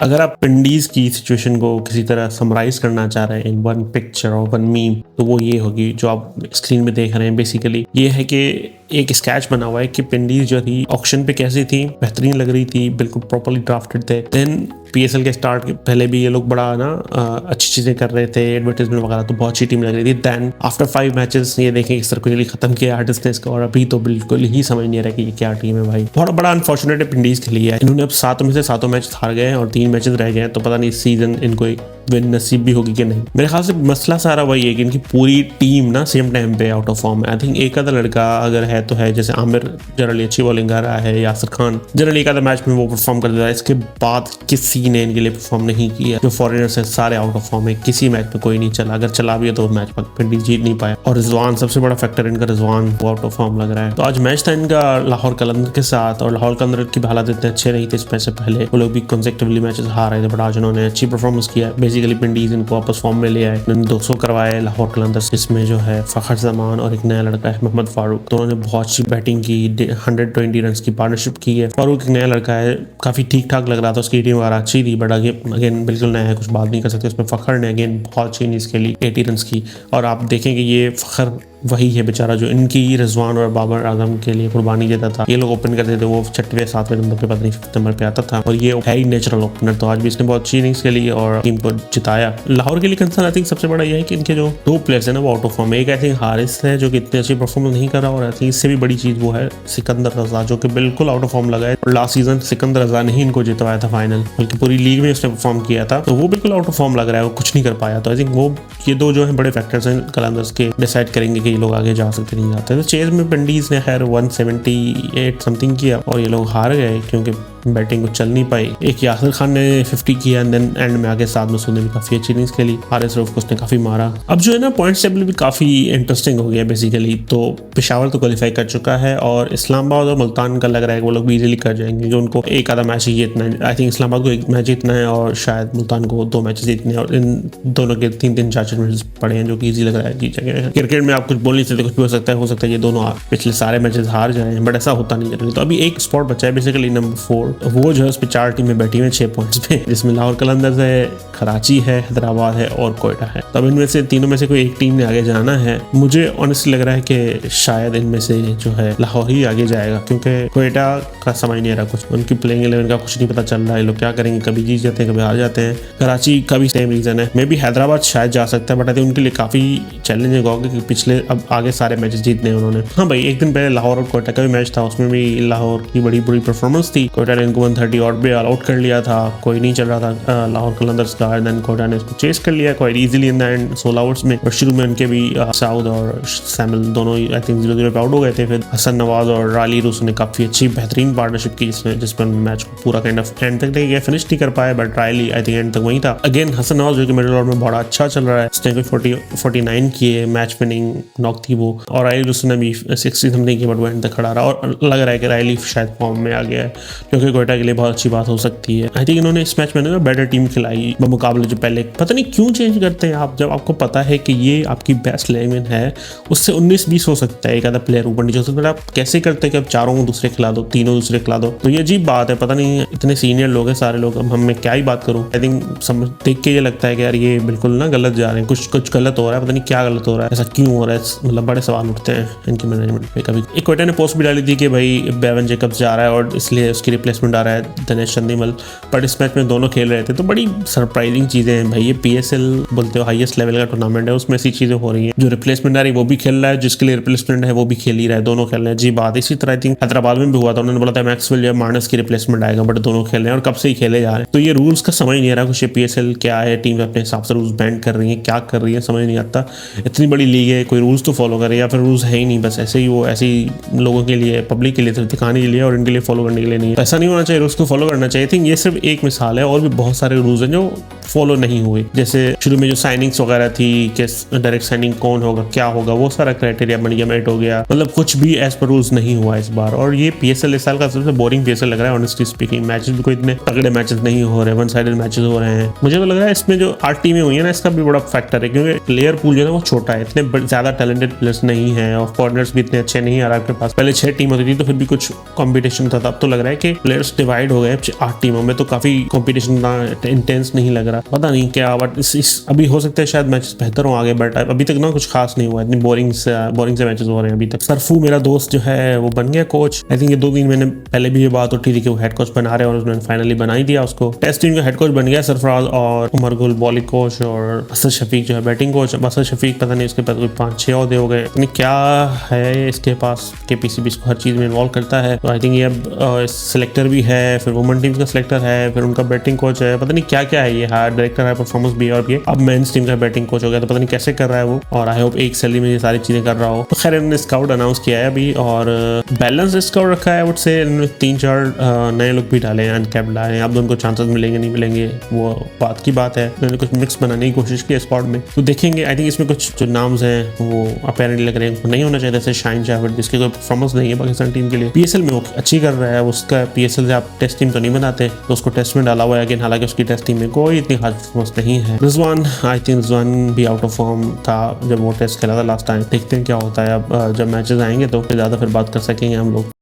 अगर आप पिंडीज की सिचुएशन को किसी तरह समराइज करना चाह रहे हैं इन वन पिक्चर और वन मीम, तो वो ये होगी जो आप स्क्रीन में देख रहे हैं। बेसिकली ये है कि एक स्केच बना हुआ है कि पिंडीज जो थी ऑक्शन पे कैसी थी, बेहतरीन लग रही थी, बिल्कुल प्रॉपर्ली ड्राफ्टेड थे। देन पीएसएल के स्टार्ट के पहले भी ये लोग बड़ा ना अच्छी चीजें कर रहे थे, एडवर्टाइजमेंट वगैरह, तो बहुत अच्छी टीम लग रही थी। देन आफ्टर 5 मैचेस ये देखें किस तरह के लिए खत्म किया आर्टिस्ट ने इसका, और अभी तो बिल्कुल ही समझ नहीं आ रहा कि ये क्या टीम है भाई। बहुत बड़ा अनफॉर्चुनेट है पिंडीज के लिए। इन्होंने अब 7 में से 7 मैच हार गए और 3 मैचेस रह गए, तो पता नहीं इस सीजन इनको विन नसीब भी होगी कि नहीं। मेरे ख्याल से मसला सारा वही है कि इनकी पूरी टीम ना सेम टाइम पे आउट ऑफ फॉर्म है। आई थिंक एक आधा लड़का अगर है तो है, जैसे आमिर जनरली अच्छी बॉलिंग कर रहा है, यासिर खान जनरली एक आधा मैच में वो परफॉर्म कर देता है, इसके बाद किसी ने इनके लिए परफॉर्म नहीं किया। जो फॉरेनर्स हैं सारे आउट ऑफ फॉर्म है, किसी मैच में कोई नहीं चला, अगर चला भी है तो मैच पिंडीज जीत नहीं पाया। और रिजवान सबसे बड़ा फैक्टर इनका, रिजवान आउट ऑफ फॉर्म लग रहा है। तो आज मैच था इनका लाहौर कलंदर के साथ, और लाहौर कलंदर की हालात इतने अच्छे नहीं थे इसमें से पहले, वो लोग भी कंसेक्टिवली मैचेस हार रहे थे, बट आज उन्होंने अच्छी परफॉर्मेंस किया। बेसिकली पिंडीज इनको वापस फॉर्म में ले आए, उन्होंने 200 करवाए लाहौर कलंदर्स, इसमें जो है फखर जमान और एक नया लड़का है मोहम्मद फारूक, तो उन्होंने बहुत अच्छी बैटिंग की, 120 रन की पार्टनरशिप की है। फारूक एक नया लड़का है, काफी ठीक ठाक लग रहा था, उसकी टीम वगैरह अच्छी थी, बट अगेन बिल्कुल नया है, कुछ बात नहीं कर सकते उसमें। फखर ने अगेन बहुत अच्छी इनिंग्स खेली 80 रन की, और आप देखेंगे ये फखर वही है बेचारा जो इनकी रिजवान और बाबर आजम के लिए कुर्बानी देता था। ये लोग ओपन करते थे, वो 6वें 7वें नंबर पे, पता नहीं 5th नंबर पे आता था, और ये है ही नेचुरल ओपनर। तो आज भी इसने बहुत अच्छी इनिंग्स खेली और टीम को जिताया। लाहौर के लिए कंसर्न आई थिंक सबसे बड़ा ये है कि इनके जो 2 प्लेयर्स है ना वो आउट ऑफ फॉर्म है। एक आई थिंक हारिस है जो कि इतनी अच्छी परफॉर्मेंस नहीं कर रहा, और आई थिंक इससे भी बड़ी चीज वो है सिकंदर रजा जो कि बिल्कुल आउट ऑफ फॉर्म लगा है। और लास्ट सीजन सिकंदर रजा ने ही इनको जितवाया था फाइनल, बल्कि पूरी लीग में उसने परफॉर्म किया था, तो वो बिल्कुल आउट ऑफ फॉर्म लग रहा है, वो कुछ नहीं कर पाया। तो आई थिंक वो ये 2 जो है बड़े फैक्टर्स हैं कलंदर्स के, डिसाइड करेंगे कि ये लोग आगे जा सकते नहीं जाते। तो चेज में पिंडीज ने खैर 178 समथिंग किया और ये लोग हार गए क्योंकि बैटिंग को चल नहीं पाई। एक यासिर खान ने 50 किया, एंड देन एंड में आगे साद मसूद ने भी काफी अच्छी इनिंग्स खेली, हारिस रऊफ को उसने काफी मारा। अब जो है ना पॉइंट्स टेबल भी काफी इंटरेस्टिंग हो गया बेसिकली। तो पेशावर तो क्वालिफाई कर चुका है, और इस्लामाबाद और मुल्तान का लग रहा है कि वो लोग भी इजीली कर जाएंगे, जो उनको एक आधा मैच ही जीतना है। आई थिंक इस्लामाबाद को 1 मैच जीतना है और शायद मुल्तान को 2 मैच जीतने हैं, और इन दोनों के 3-3 4-4 मैचेस पड़े हैं जो कि ईजी लग रहा है जीत जाएंगे। क्रिकेट में आप कुछ बोल नहीं सकते, कुछ भी हो सकता है ये दोनों पिछले सारे मैचेस हार जाए, बट ऐसा होता नहीं जनरली। तो अभी एक स्पॉट बचा है बेसिकली नंबर 4, वो जो है उस पर 4 टीमें बैठी हुई 6 पॉइंट्स पे, जिसमें लाहौर कलंदर्स है, कराची है, हैदराबाद है और कोयटा है। तो अब इनमें से तीनों में से कोई एक टीम ने आगे जाना है। मुझे ऑनेस्टली लग रहा है कि शायद इनमें से जो है लाहौर ही आगे जाएगा, क्योंकि कोयटा का समझ नहीं आ रहा कुछ, उनकी प्लेइंग 11 का कुछ नहीं पता चल रहा है, लोग क्या करेंगे, कभी जीत जाते हैं कभी हार जाते हैं। कराची का भी सेम रीजन है, मे बी हैदराबाद शायद जा सकता है, बट आई थिंक उनके लिए काफी चैलेंजिंग होगा कि पिछले अब आगे सारे मैचेस जीतने हैं उन्होंने। हाँ भाई, एक दिन पहले लाहौर और कोयटा का भी मैच था, उसमें भी लाहौर की बड़ी बुरी परफॉर्मेंस थी। कोयटा ने इनको 130 और पे ऑल आउट कर लिया था, कोई नहीं चल रहा था लाहौर कलंदर्स का, एंड देन कोयटा ने इसको चेस कर लिया quite easily in the end 16 overs में। और शुरू में उनके भी साउद और सैमुअल दोनों आई थिंक 0-0 पे आउट हो गए थे। फिर हसन नवाज और राली रूस ने काफी अच्छी बेहतरीन पार्टनरशिप की, जिसमें मैच को पूरा काइंड ऑफ एंड तक लेके फिनिश नहीं कर पाए, but really I think end तक वहीं था। अगेन हसन नवाज जो कि मिडिल ऑर्डर में बड़ा अच्छा चल रहा है, उसने 49 किए, मैच विनिंग नॉक थी वो, और रायली रूस ने भी 60 समथिंग की, बट वो एंड तक खड़ा रहा, और लग रहा है कि रायली शायद फॉर्म में आ गया है, क्योंकि कोयटा के लिए बहुत अच्छी बात हो सकती है। आई थिंक इन्होंने इस मैच में ना बेटर टीम खिलाई बमुकाबले जो पहले। पता नहीं क्यों चेंज करते हैं आप, जब आपको पता है कि ये आपकी बेस्ट 11 है, उससे 19-20 हो सकता है, एक आधा प्लेयर ऊपर नीचे हो सकता है, आप कैसे करते हैं कि आप 4 दूसरे खिला दो, 3 दूसरे खिला दो, तो ये अजीब बात है। पता नहीं इतने सीनियर लोग हैं सारे लोग, अब मैं क्या ही बात करूं। आई थिंक देख के ये लगता है कि यार ये बिल्कुल ना गलत जा रहे हैं, कुछ गलत हो रहा है, पता नहीं क्या गलत हो रहा है, ऐसा क्यों हो रहा है, मतलब बड़े सवाल उठते हैं इनकी मैनेजमेंट पे। कभी एक कोयटा ने पोस्ट भी डाली थी कि भाई बेवन जेकब्स जा रहा है और इसलिए उसकी रिप्लेसमेंट आ रहा है दिनेश चंदीमल, बट इस मैच में दोनों खेल रहे थे, तो बड़ी सरप्राइजिंग चीजें हैं भाई। ये पीएसएल बोलते हो हाईएस्ट लेवल का टूर्नामेंट है, उसमें ऐसी चीजें हो रही हैं, जो रिप्लेसमेंट आ रही है वो भी खेल रहा है, जिसके लिए रिप्लेसमेंट है वो भी खेल ही रहा है, दोनों खेल रहे हैं। जी बात इसी तरह आई थिंक हैदराबाद में भी हुआ था, उन्होंने बोला था मैक्सवेल या मार्नस की रिप्लेसमेंट आएगा, बट दोनों खेल रहे हैं और कब से ही खेले जा रहे हैं। तो ये रूल्स का समझ नहीं आ रहा कुछ, ये पीएसएल क्या है, टीम अपने हिसाब से रूल्स बैंड कर रही है, क्या कर रही है समझ नहीं आता। इतनी बड़ी लीग है, कोई रूल्स तो फॉलो करे, या फिर रूल्स है ही नहीं, बस ऐसे ही वो ऐसे ही लोगों के लिए, पब्लिक के लिए सिर्फ दिखाने के लिए और इनके लिए फॉलो करने के लिए नहीं है। ऐसा नहीं होना चाहिए, रूल्स को फॉलो करना चाहिए। आई थिंक ये सिर्फ एक मिसाल है, और भी बहुत सारे रूल्स हैं जो फॉलो नहीं हुए। जैसे शुरू में जो साइनिंग्स वगैरह थी कि डायरेक्ट साइनिंग कौन होगा क्या होगा, वो सारा क्राइटेरिया बन गया, मेट हो गया, मतलब कुछ भी एज पर रूल्स नहीं हुआ इस बार। और ये PSL इस साल का सबसे बोरिंग PSL लग रहा है ऑनेस्टली स्पीकिंग। मैचेस भी कोई इतने तगड़े मैचेस नहीं हो रहे, वन साइडेड मैचेस हो रहे हैं। मुझे तो लग रहा है इसमें जो 8 टीमें हुई है ना, इसका भी बड़ा फैक्टर है, क्योंकि प्लेयर पूल जो है वो छोटा है, इतने ज्यादा टैलेंटेड प्लेयर्स नहीं है और फॉरनर्स भी इतने अच्छे नहीं आ रहा आपके पास। पहले 6 टीम होती थी तो फिर भी कुछ कंपटीशन था, अब तो लग रहा है कि प्लेयर्स डिवाइड हो गए 8 टीमों में, तो काफी कंपटीशन इंटेंस नहीं लग रहा। पता नहीं क्या, बट अभी हो सकता है शायद मैचेस बेहतर हो आगे, बट अभी तक ना कुछ खास नहीं हुआ, इतनी बोरिंग से मैचेस हो रहे हैं अभी तक। सरफू मेरा दोस्त जो है वो बन गया कोच। आई थिंक ये 2-3 महीने पहले भी ये बात उठी थी कि वो हेड कोच बना रहे हैं और उसने फाइनली बना ही दिया उसको। टेस्ट टीम का हेड कोच बन गया सरफराज, और उमर गुल बॉलिंग कोच, और असद शफीक जो है बैटिंग कोच। अब असद शफीक पता नहीं उसके पास कोई 5-6 ओहदे हो गए, क्या है इसके पास कि PCB इसको हर चीज में इन्वॉल्व करता है। तो आई थिंक ये अब सिलेक्टर भी है, फिर वुमेन टीम का सिलेक्टर है, फिर उनका बैटिंग कोच है, पता नहीं क्या क्या है ये, डायरेक्टर है परफॉर्मेंस भी, और ये अब मेंस टीम का बैटिंग कोच हो गया, तो पता नहीं कैसे कर रहा है वो। और आई होप एक सैलरी में ये सारी चीजें कर रहा हो। तो खैर इन्होंने स्काउट अनाउंस किया है अभी, और बैलेंस स्काउट रखा है वुड से। इन्होंने 3-4 नए लोग भी डाले हैं, अनकैप्ड डाले हैं। अब उनको चांसेस मिलेंगे नहीं मिलेंगे वो बात की बात है। इन्होंने कुछ मिक्स बनाने की कोशिश की स्क्वाड में, तो देखेंगे। आई थिंक इसमें कुछ जो नाम्स हैं वो अपेरेंटली लग रहे हैं नहीं होना चाहिए, जैसे शाहिन जावेद जिसकी कोई परफॉर्मेंस नहीं है पाकिस्तान टीम के लिए। PSL में वो अच्छी कर रहा है, उसका PSL से आप टेस्ट टीम तो नहीं बनाते, तो उसको टेस्ट में डाला हुआ है, लेकिन हालांकि उसकी टेस्ट टीम में कोई इतनी खास परफॉर्मेंस नहीं है। रिजवान, आई थिंक रिजवान भी आउट ऑफ फॉर्म था जब वो टेस्ट खेला था लास्ट टाइम। देखते हैं क्या होता है अब, जब मैचेस आएंगे तो ज़्यादा फिर बात कर सकेंगे हम लोग।